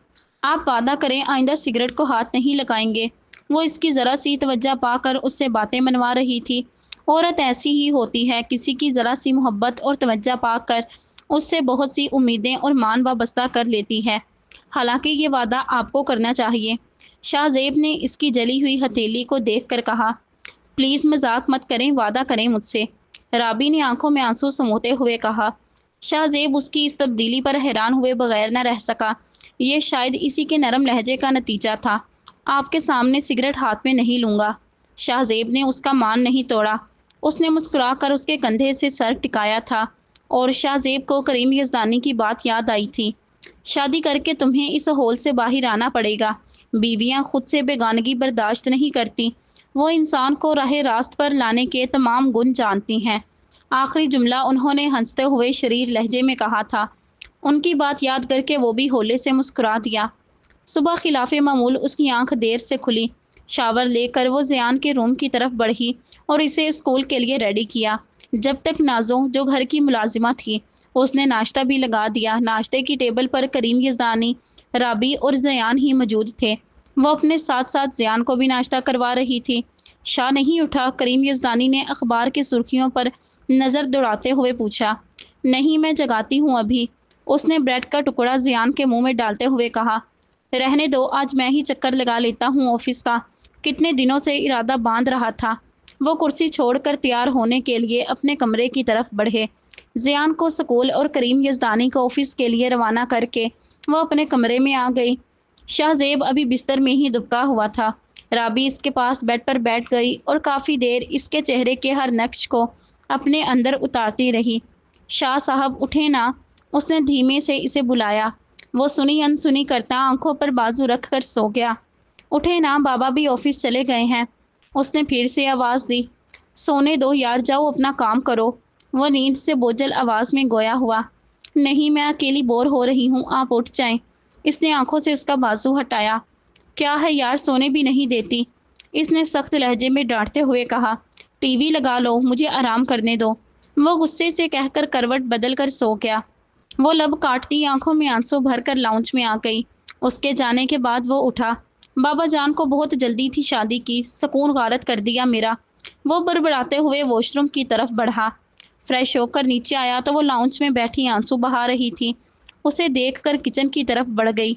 آپ وعدہ کریں آئندہ سگریٹ کو ہاتھ نہیں لگائیں گے۔ وہ اس کی ذرا سی توجہ پا کر اس سے باتیں منوا رہی تھی۔ عورت ایسی ہی ہوتی ہے، کسی کی ذرا سی محبت اور توجہ پا کر اس سے بہت سی امیدیں اور مان وابستہ کر لیتی ہے۔ حالانکہ یہ وعدہ آپ کو کرنا چاہیے۔ شاہ زیب نے اس کی جلی ہوئی ہتھیلی کو دیکھ کر کہا۔ پلیز مذاق مت کریں، وعدہ کریں مجھ سے، رابی نے آنکھوں میں آنسو سموتے ہوئے کہا۔ شاہ زیب اس کی اس تبدیلی پر حیران ہوئے بغیر نہ رہ سکا۔ یہ شاید اسی کے نرم لہجے کا نتیجہ تھا۔ آپ کے سامنے سگریٹ ہاتھ میں نہیں لوں گا۔ شاہ زیب نے اس کا مان نہیں توڑا۔ اس نے مسکرا کر اس کے کندھے سے سر ٹکایا تھا، اور شاہ زیب کو کریم یزدانی کی بات یاد آئی تھی۔ شادی کر کے تمہیں اس ہول سے باہر آنا پڑے گا۔ بیویاں خود سے بیگانگی برداشت نہیں کرتی، وہ انسان کو راہ راست پر لانے کے تمام گن جانتی ہیں۔ آخری جملہ انہوں نے ہنستے ہوئے شریر لہجے میں کہا تھا۔ ان کی بات یاد کر کے وہ بھی ہولے سے مسکرا دیا۔ صبح خلاف معمول اس کی آنکھ دیر سے کھلی۔ شاور لے کر وہ زیان کے روم کی طرف بڑھی اور اسے اسکول کے لیے ریڈی کیا۔ جب تک نازو، جو گھر کی ملازمہ تھی، اس نے ناشتہ بھی لگا دیا۔ ناشتے کی ٹیبل پر کریم یزدانی، رابی اور زیان ہی موجود تھے۔ وہ اپنے ساتھ ساتھ زیان کو بھی ناشتہ کروا رہی تھی۔ شاہ نہیں اٹھا؟ کریم یزدانی نے اخبار کی سرخیوں پر نظر دوڑاتے ہوئے پوچھا۔ نہیں، میں جگاتی ہوں ابھی۔ اس نے بریڈ کا ٹکڑا زیان کے منہ میں ڈالتے ہوئے کہا، رہنے دو، آج میں ہی چکر لگا لیتا ہوں آفس کا، کتنے دنوں سے ارادہ باندھ رہا تھا۔ وہ کرسی چھوڑ کر تیار ہونے کے لیے اپنے کمرے کی طرف بڑھے۔ زیان کو سکول اور کریم یزدانی کو آفس کے لیے روانہ کر کے وہ اپنے کمرے میں آ گئی۔ شاہ زیب ابھی بستر میں ہی دبکا ہوا تھا۔ رابی اس کے پاس بیڈ پر بیٹھ گئی اور کافی دیر اس کے چہرے کے ہر نقش کو اپنے اندر اتارتی رہی۔ شاہ صاحب اٹھے نا، اس نے دھیمے سے اسے بلایا۔ وہ سنی انسنی کرتا آنکھوں پر بازو رکھ کر سو گیا۔ اٹھے نا، بابا بھی آفس چلے گئے ہیں، اس نے پھر سے آواز دی۔ سونے دو یار، جاؤ اپنا کام کرو، وہ نیند سے بوجھل آواز میں گویا ہوا۔ نہیں، میں اکیلی بور ہو رہی ہوں، آپ اٹھ جائیں۔ اس نے آنکھوں سے اس کا بازو ہٹایا۔ کیا ہے یار، سونے بھی نہیں دیتی، اس نے سخت لہجے میں ڈانٹتے ہوئے کہا۔ ٹی وی لگا لو، مجھے آرام کرنے دو، وہ غصے سے کہہ کر کروٹ بدل کر سو گیا۔ وہ لب کاٹتی آنکھوں میں آنسو بھر کر لاؤنج میں آ گئی۔ اس کے جانے کے بعد وہ اٹھا۔ بابا جان کو بہت جلدی تھی شادی کی، سکون غارت کر دیا میرا۔ وہ بڑبڑاتے ہوئے واش روم کی طرف بڑھا۔ فریش ہو کر نیچے آیا تو وہ لاؤنج میں بیٹھی آنسو بہا رہی تھی۔ اسے دیکھ کر کچن کی طرف بڑھ گئی۔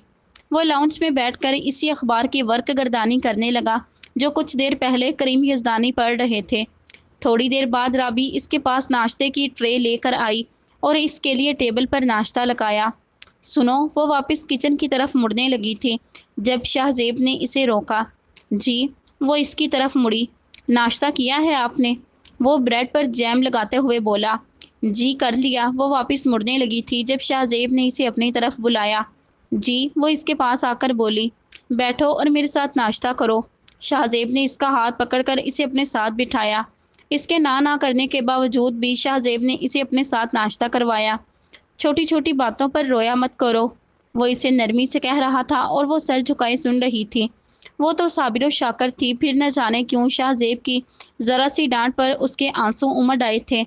وہ لاؤنج میں بیٹھ کر اسی اخبار کی ورق گردانی کرنے لگا جو کچھ دیر پہلے کریم یزدانی پڑھ رہے تھے۔ تھوڑی دیر بعد رابی اس کے پاس ناشتے کی ٹرے لے کر آئی اور اس کے لیے ٹیبل پر ناشتہ لگایا۔ سنو، وہ واپس کچن کی طرف مڑنے لگی تھی جب شاہ زیب نے اسے روکا۔ جی، وہ اس کی طرف مڑی۔ ناشتہ کیا ہے آپ نے؟ وہ بریڈ پر جیم لگاتے ہوئے بولا۔ جی کر لیا، وہ واپس مڑنے لگی تھی جب شاہ زیب نے اسے اپنی طرف بلایا۔ جی، وہ اس کے پاس آ کر بولی۔ بیٹھو اور میرے ساتھ ناشتہ کرو۔ شاہ زیب نے اس کا ہاتھ پکڑ کر اسے اپنے ساتھ بٹھایا۔ اس کے نہ کرنے کے باوجود بھی شاہ زیب نے اسے اپنے ساتھ ناشتہ کروایا۔ چھوٹی چھوٹی باتوں پر رویا مت کرو، وہ اسے نرمی سے کہہ رہا تھا اور وہ سر جھکائے سن رہی تھی۔ وہ تو صابر و شاکر تھی، پھر نہ جانے کیوں شاہ زیب کی ذرا سی ڈانٹ پر اس کے آنسو امڈ آئے تھے۔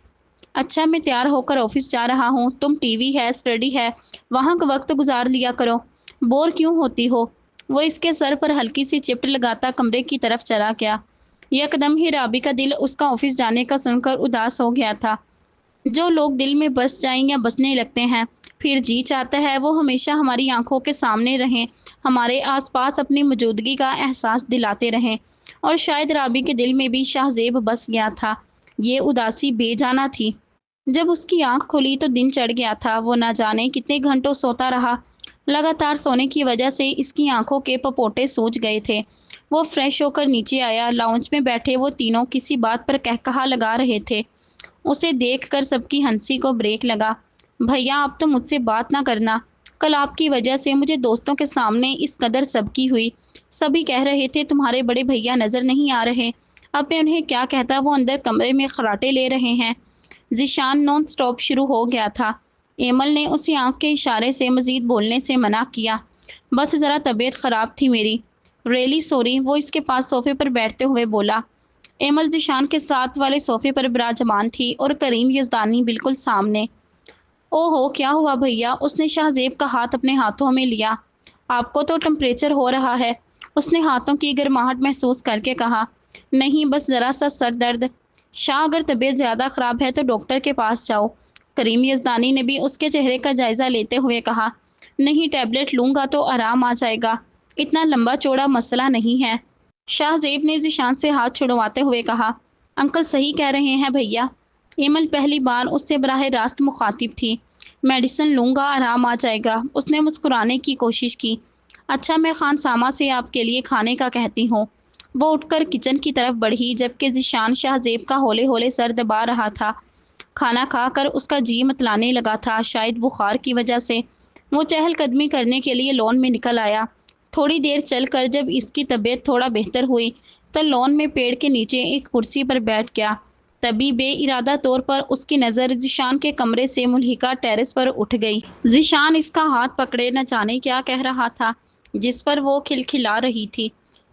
اچھا، میں تیار ہو کر آفس جا رہا ہوں، تم ٹی وی ہے، اسٹڈی ہے، وہاں کا وقت گزار لیا کرو، بور کیوں ہوتی ہو؟ وہ اس کے سر پر ہلکی سی چپٹ لگاتا کمرے کی طرف چلا گیا۔ یکدم ہی رابی کا دل اس کا آفس جانے کا سن کر اداس ہو گیا تھا۔ جو لوگ دل میں بس جائیں یا بسنے لگتے ہیں، پھر جی چاہتا ہے وہ ہمیشہ ہماری آنکھوں کے سامنے رہیں، ہمارے آس پاس اپنی موجودگی کا احساس دلاتے رہیں، اور شاید رابی کے دل میں بھی شاہ زیب بس گیا تھا۔ یہ اداسی بے جانا تھی۔ جب اس کی آنکھ کھلی تو دن چڑھ گیا تھا۔ وہ نہ جانے کتنے گھنٹوں سوتا رہا۔ لگاتار سونے کی وجہ سے اس کی آنکھوں کے پپوٹے سوج گئے تھے۔ وہ فریش ہو کر نیچے آیا۔ لاؤنج میں بیٹھے وہ تینوں کسی بات پر کہکہا لگا رہے تھے۔ اسے دیکھ کر سب کی ہنسی کو بریک لگا۔ بھیا، اب تو مجھ سے بات نہ کرنا، کل آپ کی وجہ سے مجھے دوستوں کے سامنے اس قدر سبکی ہوئی۔ سبھی کہہ رہے تھے تمہارے بڑے بھیا نظر نہیں آ رہے۔ اب میں انہیں کیا کہتا، وہ اندر کمرے میں خراٹے لے رہے ہیں۔ ذیشان نان سٹاپ شروع ہو گیا تھا۔ ایمل نے اسے آنکھ کے اشارے سے مزید بولنے سے منع کیا۔ بس ذرا طبیعت خراب تھی میری۔ ریلی سوری، وہ اس کے پاس صوفے پر بیٹھتے ہوئے بولا۔ ایمل ذیشان کے ساتھ والے صوفے پر براجمان تھی اور کریم یزدانی بالکل سامنے۔ او ہو، کیا ہوا بھیا؟ اس نے شاہ زیب کا ہاتھ اپنے ہاتھوں میں لیا۔ آپ کو تو ٹمپریچر ہو رہا ہے، اس نے ہاتھوں کی گرماہٹ محسوس کر کے کہا۔ نہیں، بس ذرا سا سر درد۔ شاہ، اگر طبیعت زیادہ خراب ہے تو ڈاکٹر کے پاس جاؤ، کریم یزدانی نے بھی اس کے چہرے کا جائزہ لیتے ہوئے کہا۔ نہیں، ٹیبلٹ لوں گا تو آرام آ جائے گا، اتنا لمبا چوڑا مسئلہ نہیں ہے، شاہ زیب نے ذیشان سے ہاتھ چھڑواتے ہوئے کہا۔ انکل صحیح کہہ رہے ہیں بھیا۔ ایمل پہلی بار اس سے براہ راست مخاطب تھی۔ میڈیسن لوں گا، آرام آ جائے گا، اس نے مسکرانے کی کوشش کی۔ اچھا، میں خان سامہ سے آپ کے لیے کھانے کا کہتی ہوں۔ وہ اٹھ کر کچن کی طرف بڑھی جبکہ ذیشان شاہ زیب کا ہولے ہولے سر دبا رہا تھا۔ کھانا کھا کر اس کا جی متلانے لگا تھا، شاید بخار کی وجہ سے۔ وہ چہل قدمی کرنے کے لیے لون میں نکل آیا۔ تھوڑی دیر چل کر جب اس کی طبیعت تھوڑا بہتر ہوئی تو لون میں پیڑ کے نیچے ایک کرسی پر بیٹھ گیا۔ تبھی بے ارادہ طور پر اس کی نظر ذیشان کے کمرے سے ملحقہ ٹیرس پر اٹھ گئی۔ ذیشان اس کا ہاتھ پکڑے نہ جانے کیا کہہ رہا تھا جس پر وہ کھلکھلا رہی تھی۔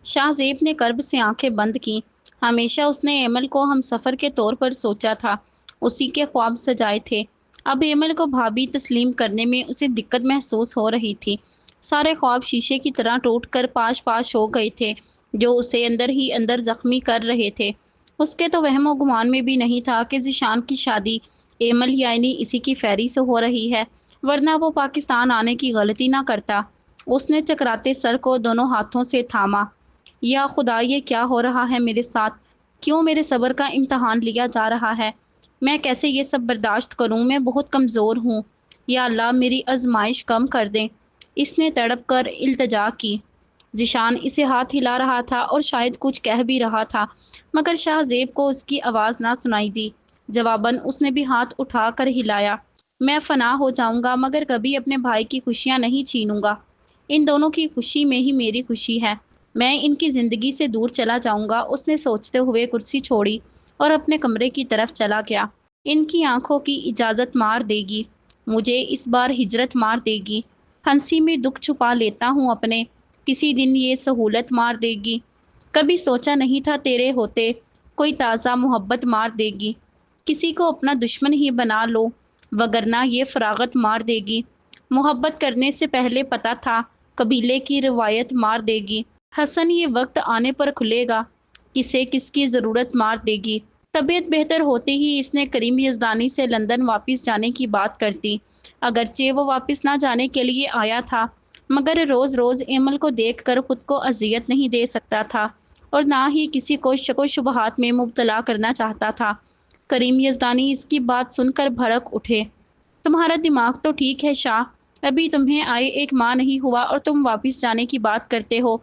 شاہ زیب نے کرب سے آنکھیں بند کیں۔ ہمیشہ اس نے ایمل کو ہم سفر کے طور پر سوچا تھا، اسی کے خواب سجائے تھے۔ اب ایمل کو بھابھی تسلیم کرنے میں اسے دقت محسوس ہو رہی تھی۔ سارے خواب شیشے کی طرح ٹوٹ کر پاش پاش ہو گئے تھے جو اسے اندر ہی اندر زخمی کر رہے تھے۔ اس کے تو وہم و گمان میں بھی نہیں تھا کہ ذیشان کی شادی ایمل یعنی اسی کی فیری سے ہو رہی ہے۔ ورنہ وہ پاکستان آنے کی غلطی نہ کرتا۔ اس نے چکراتے سر کو دونوں ہاتھوں سے تھاما۔ یا خدا، یہ کیا ہو رہا ہے میرے ساتھ؟ کیوں میرے صبر کا امتحان لیا جا رہا ہے؟ میں کیسے یہ سب برداشت کروں؟ میں بہت کمزور ہوں۔ یا اللہ، میری آزمائش کم کر دیں۔ اس نے تڑپ کر التجا کی۔ ذیشان اسے ہاتھ ہلا رہا تھا اور شاید کچھ کہہ بھی رہا تھا، مگر شاہ زیب کو اس کی آواز نہ سنائی دی۔ جواباً اس نے بھی ہاتھ اٹھا کر ہلایا۔ میں فنا ہو جاؤں گا مگر کبھی اپنے بھائی کی خوشیاں نہیں چھینوں گا۔ ان دونوں کی خوشی میں ہی میری خوشی ہے۔ میں ان کی زندگی سے دور چلا جاؤں گا۔ اس نے سوچتے ہوئے کرسی چھوڑی اور اپنے کمرے کی طرف چلا گیا۔ ان کی آنکھوں کی اجازت مار دے گی، مجھے اس بار ہجرت مار دے گی۔ ہنسی میں دکھ چھپا لیتا ہوں اپنے، کسی دن یہ سہولت مار دے گی۔ کبھی سوچا نہیں تھا تیرے ہوتے، کوئی تازہ محبت مار دے گی۔ کسی کو اپنا دشمن ہی بنا لو وگرنہ یہ فراغت مار دے گی۔ محبت کرنے سے پہلے پتہ تھا قبیلے کی روایت مار دے گی۔ حسن، یہ وقت آنے پر کھلے گا، کسے کس کی ضرورت مار دے گی۔ طبیعت بہتر ہوتے ہی اس نے کریم یزدانی سے لندن واپس جانے کی بات کر دی۔ اگرچہ وہ واپس نہ جانے کے لیے آیا تھا، مگر روز روز ایمل کو دیکھ کر خود کو اذیت نہیں دے سکتا تھا اور نہ ہی کسی کو شک و شبہات میں مبتلا کرنا چاہتا تھا۔ کریم یزدانی اس کی بات سن کر بھڑک اٹھے۔ تمہارا دماغ تو ٹھیک ہے شاہ، ابھی تمہیں آئے ایک ماہ نہیں ہوا اور تم واپس جانے کی بات کرتے ہو۔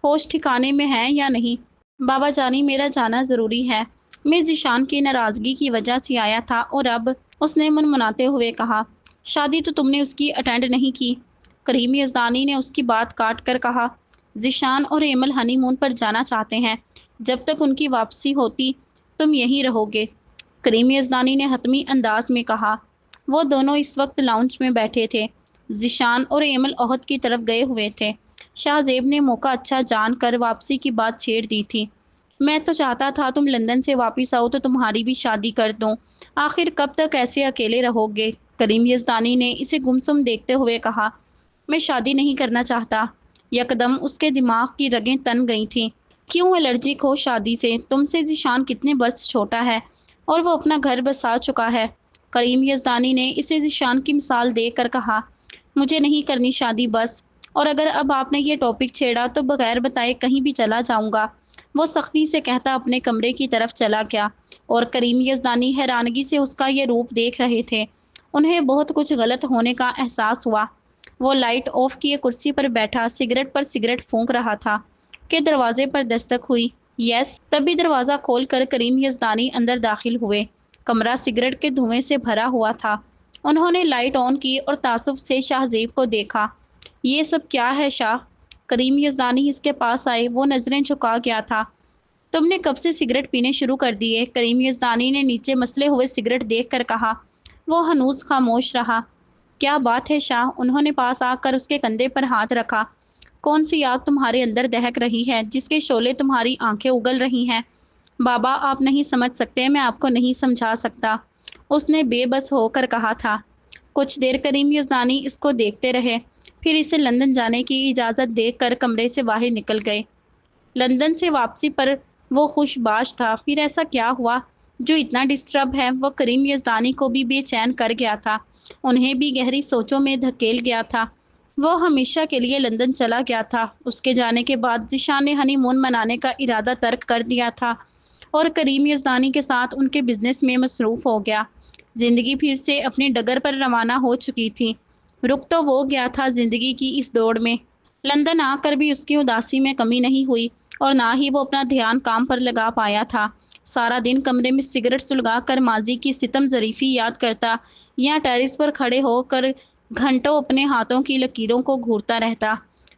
ہوش ٹھکانے میں ہے یا نہیں؟ بابا جانی، میرا جانا ضروری ہے۔ میں ذیشان کی ناراضگی کی وجہ سے آیا تھا اور اب، اس نے منمناتے ہوئے کہا۔ شادی تو تم نے اس کی اٹینڈ نہیں کی؟ کریم یزدانی نے اس کی بات کاٹ کر کہا۔ ذیشان اور ایمل ہنی مون پر جانا چاہتے ہیں، جب تک ان کی واپسی ہوتی تم یہیں رہو گے، کریم یزدانی نے حتمی انداز میں کہا۔ وہ دونوں اس وقت لاؤنج میں بیٹھے تھے۔ ذیشان اور ایمل عہد کی طرف گئے ہوئے تھے۔ شاہ زیب نے موقع اچھا جان کر واپسی کی بات چھیڑ دی تھی۔ میں تو چاہتا تھا تم لندن سے واپس آؤ تو تمہاری بھی شادی کر دوں۔ آخر کب تک ایسے اکیلے رہو گے؟ کریم یزدانی نے اسے گمسم دیکھتے ہوئے کہا۔ میں شادی نہیں کرنا چاہتا۔ یکدم اس کے دماغ کی رگیں تن گئی تھیں۔ کیوں الرجک ہو شادی سے؟ تم سے ذیشان کتنے برس چھوٹا ہے اور وہ اپنا گھر بسا چکا ہے۔ کریم یزدانی نے اسے ذیشان کی مثال دے کر کہا۔ مجھے نہیں کرنی شادی بس، اور اگر اب آپ نے یہ ٹاپک چھیڑا تو بغیر بتائے کہیں بھی چلا جاؤں گا۔ وہ سختی سے کہتا اپنے کمرے کی طرف چلا گیا اور کریم یزدانی حیرانگی سے اس کا یہ روپ دیکھ رہے تھے۔ انہیں بہت کچھ غلط ہونے کا احساس ہوا۔ وہ لائٹ آف کیے کرسی پر بیٹھا سگریٹ پر سگریٹ پھونک رہا تھا کہ دروازے پر دستک ہوئی۔ یس، تبھی دروازہ کھول کر کریم یزدانی اندر داخل ہوئے۔ کمرہ سگریٹ کے دھوئیں سے بھرا ہوا تھا۔ انہوں نے لائٹ آن کی اور تعصب سے شاہ زیب کو دیکھا۔ یہ سب کیا ہے شاہ؟ کریم یزدانی اس کے پاس آئے۔ وہ نظریں جھکا گیا تھا۔ تم نے کب سے سگریٹ پینے شروع کر دیے؟ کریم یزدانی نے نیچے مسلے ہوئے سگریٹ دیکھ کر کہا۔ وہ ہنوز خاموش رہا۔ کیا بات ہے شاہ؟ انہوں نے پاس آ کر اس کے کندھے پر ہاتھ رکھا۔ کون سی آگ تمہارے اندر دہک رہی ہے جس کے شعلے تمہاری آنکھیں اگل رہی ہیں؟ بابا، آپ نہیں سمجھ سکتے، میں آپ کو نہیں سمجھا سکتا، اس نے بے بس ہو کر کہا تھا۔ کچھ دیر کریم یزدانی اس کو دیکھتے رہے، پھر اسے لندن جانے کی اجازت دے کر کمرے سے باہر نکل گئے۔ لندن سے واپسی پر وہ خوش باش تھا۔ پھر ایسا کیا ہوا جو اتنا ڈسٹرب ہے؟ وہ کریم یزدانی کو بھی بے چین کر گیا تھا، انہیں بھی گہری سوچوں میں دھکیل گیا تھا۔ وہ ہمیشہ کے لیے لندن چلا گیا تھا۔ اس کے جانے کے بعد ذیشان نے ہنی مون منانے کا ارادہ ترک کر دیا تھا اور کریم یزدانی کے ساتھ ان کے بزنس میں مصروف ہو گیا۔ زندگی پھر سے اپنی ڈگر پر روانہ ہو چکی تھی۔ رک تو وہ گیا تھا زندگی کی اس دوڑ میں۔ لندن آ کر بھی اس کی اداسی میں کمی نہیں ہوئی اور نہ ہی وہ اپنا دھیان کام پر لگا پایا تھا۔ سارا دن کمرے میں سگریٹ سلگا کر ماضی کی ستم ظریفی یاد کرتا یا ٹیرس پر کھڑے ہو کر گھنٹوں اپنے ہاتھوں کی لکیروں کو گھورتا رہتا۔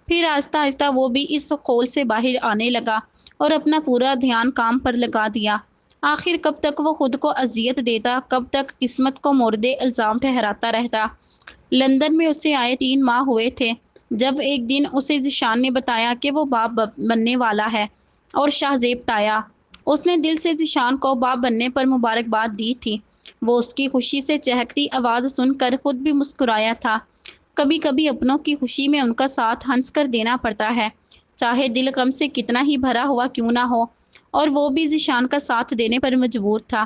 پھر آہستہ آہستہ وہ بھی اس خول سے باہر آنے لگا اور اپنا پورا دھیان کام پر لگا دیا۔ آخر کب تک وہ خود کو اذیت دیتا، کب تک قسمت کو مورد الزام ٹھہراتا رہتا؟ لندن میں اسے آئے 3 ماہ ہوئے تھے جب ایک دن اسے ذیشان نے بتایا کہ وہ باپ بننے والا ہے اور شاہ زیب تایا۔ اس نے دل سے ذیشان کو باپ بننے پر مبارکباد دی تھی۔ وہ اس کی خوشی سے چہکتی آواز سن کر خود بھی مسکرایا تھا۔ کبھی کبھی اپنوں کی خوشی میں ان کا ساتھ ہنس کر دینا پڑتا ہے، چاہے دل غم سے کتنا ہی بھرا ہوا کیوں نہ ہو، اور وہ بھی ذیشان کا ساتھ دینے پر مجبور تھا۔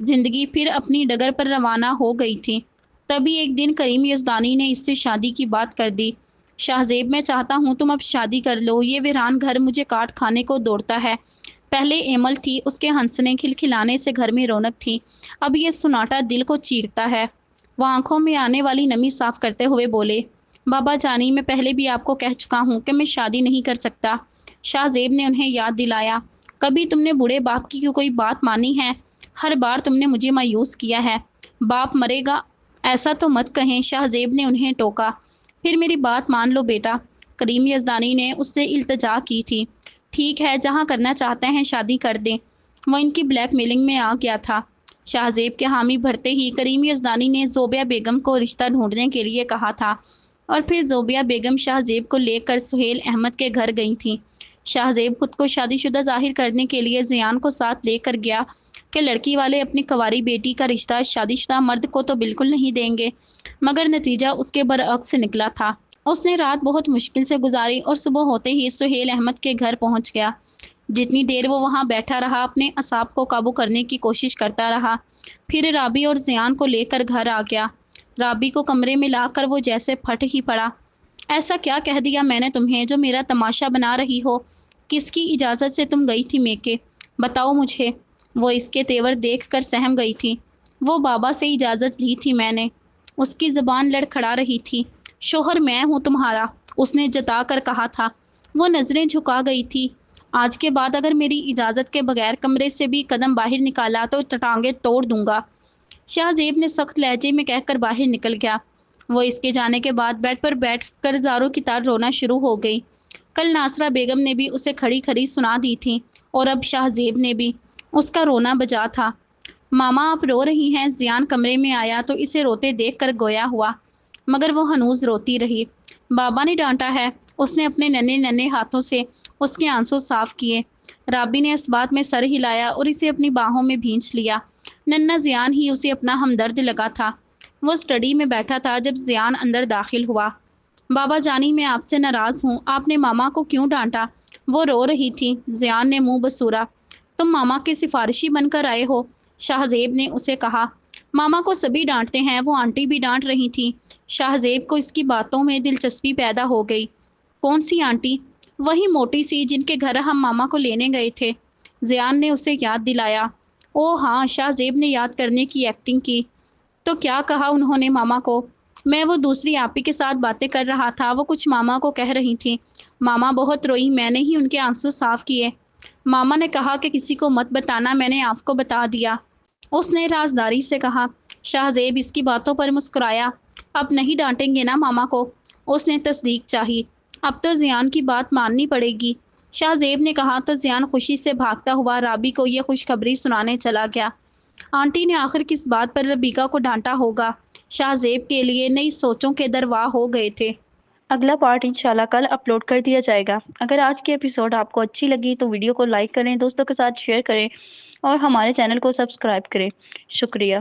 زندگی پھر اپنی ڈگر پر روانہ ہو گئی تھی۔ تبھی ایک دن کریم یزدانی نے اس سے شادی کی بات کر دی۔ شاہ زیب میں چاہتا ہوں تم اب شادی کر لو، یہ ویران گھر مجھے کاٹ کھانے کو دوڑتا ہے۔ پہلے ایمل تھی، اس کے ہنسنے کھلکھلانے سے گھر میں رونق تھی، اب یہ سناٹا دل کو چیرتا ہے۔ وہ آنکھوں میں آنے والی نمی صاف کرتے ہوئے بولے، بابا جانی میں پہلے بھی آپ کو کہہ چکا ہوں کہ میں شادی نہیں کر سکتا۔ شاہ زیب نے انہیں یاد دلایا، کبھی تم نے بوڑھے باپ کی کوئی بات مانی ہے؟ ہر بار تم نے مجھے مایوس کیا ہے۔ باپ مرے گا ایسا تو مت کہیں، شاہ زیب نے انہیں ٹوکا۔ پھر میری بات مان لو بیٹا، کریم یزدانی نے اس سے التجا کی تھی۔ ٹھیک ہے، جہاں کرنا چاہتے ہیں شادی کر دیں۔ وہ ان کی بلیک میلنگ میں آ گیا تھا۔ شاہ زیب کے حامی بھرتے ہی کریم یزدانی نے زوبیہ بیگم کو رشتہ ڈھونڈنے کے لیے کہا تھا، اور پھر زوبیہ بیگم شاہ زیب کو لے کر سہیل احمد کے گھر گئی تھیں۔ شاہ زیب خود کو شادی شدہ ظاہر کرنے کے لیے زیان کو ساتھ لے کر گیا کہ لڑکی والے اپنی کنواری بیٹی کا رشتہ شادی شدہ مرد کو تو بالکل نہیں دیں گے، مگر نتیجہ اس کے برعکس نکلا تھا۔ اس نے رات بہت مشکل سے گزاری اور صبح ہوتے ہی سہیل احمد کے گھر پہنچ گیا۔ جتنی دیر وہ وہاں بیٹھا رہا اپنے اعصاب کو قابو کرنے کی کوشش کرتا رہا، پھر رابی اور زیان کو لے کر گھر آ گیا۔ رابی کو کمرے میں لا کر وہ جیسے پھٹ ہی پڑا۔ ایسا کیا کہہ دیا میں نے تمہیں جو میرا تماشا بنا رہی ہو؟ کس کی اجازت سے تم گئی تھی میکے؟ بتاؤ مجھے۔ وہ اس کے تیور دیکھ کر سہم گئی تھی۔ وہ بابا سے اجازت لی تھی میں نے۔ اس کی زبان لڑکھڑا رہی تھی۔ شوہر میں ہوں تمہارا، اس نے جتا کر کہا تھا۔ وہ نظریں جھکا گئی تھی۔ آج کے بعد اگر میری اجازت کے بغیر کمرے سے بھی قدم باہر نکالا تو ٹانگیں توڑ دوں گا، شاہ زیب نے سخت لہجے میں کہہ کر باہر نکل گیا۔ وہ اس کے جانے کے بعد بیڈ پر بیٹھ کر زاروں کی طرح رونا شروع ہو گئی۔ کل ناصرہ بیگم نے بھی اسے کھڑی کھڑی سنا دی تھی، اور اب شاہ زیب نے بھی۔ اس کا رونا بجا تھا۔ ماما آپ رو رہی ہیں؟ زیان کمرے میں آیا تو اسے روتے دیکھ کر گویا ہوا، مگر وہ ہنوز روتی رہی۔ بابا نے ڈانٹا ہے، اس نے اپنے ننھے ننھے ہاتھوں سے اس کے آنسو صاف کیے۔ رابی نے اس بات میں سر ہلایا اور اسے اپنی باہوں میں بھینچ لیا۔ ننھا زیان ہی اسے اپنا ہمدرد لگا تھا۔ وہ اسٹڈی میں بیٹھا تھا جب زیان اندر داخل ہوا۔ بابا جانی میں آپ سے ناراض ہوں، آپ نے ماما کو کیوں ڈانٹا؟ وہ رو رہی تھی۔ زیان نے منہ بسورا۔ تم ماما کے سفارشی بن کر آئے ہو؟ شاہ زیب نے اسے کہا۔ ماما کو سبھی ڈانٹتے ہیں، وہ آنٹی بھی ڈانٹ رہی تھی۔ شاہ زیب کو اس کی باتوں میں دلچسپی پیدا ہو گئی۔ کون سی آنٹی؟ وہی موٹی سی جن کے گھر ہم ماما کو لینے گئے تھے، زیان نے اسے یاد دلایا۔ او ہاں، شاہ زیب نے یاد کرنے کی ایکٹنگ کی۔ تو کیا کہا انہوں نے ماما کو؟ میں وہ دوسری آپی کے ساتھ باتیں کر رہا تھا، وہ کچھ ماما کو کہہ رہی تھی۔ ماما بہت روئی، میں نے ہی ان کے آنسو صاف کیے۔ ماما نے کہا کہ کسی کو مت بتانا، میں نے آپ کو بتا دیا، اس نے رازداری سے کہا۔ شاہ زیب اس کی باتوں پر مسکرایا۔ اب نہیں ڈانٹیں گے نا ماما کو؟ اس نے تصدیق چاہی۔ اب تو زیان کی بات ماننی پڑے گی، شاہ زیب نے کہا تو زیان خوشی سے بھاگتا ہوا رابی کو یہ خوشخبری سنانے چلا گیا۔ آنٹی نے آخر کس بات پر ربیکا کو ڈانٹا ہوگا؟ شاہ زیب کے لیے نئی سوچوں کے درواہ ہو گئے تھے۔ اگلا پارٹ انشاءاللہ کل اپلوڈ کر دیا جائے گا۔ اگر آج کی ایپیسوڈ آپ کو اچھی لگی تو ویڈیو کو لائک کریں، دوستوں کے ساتھ شیئر کریں اور ہمارے چینل کو سبسکرائب کریں۔ شکریہ۔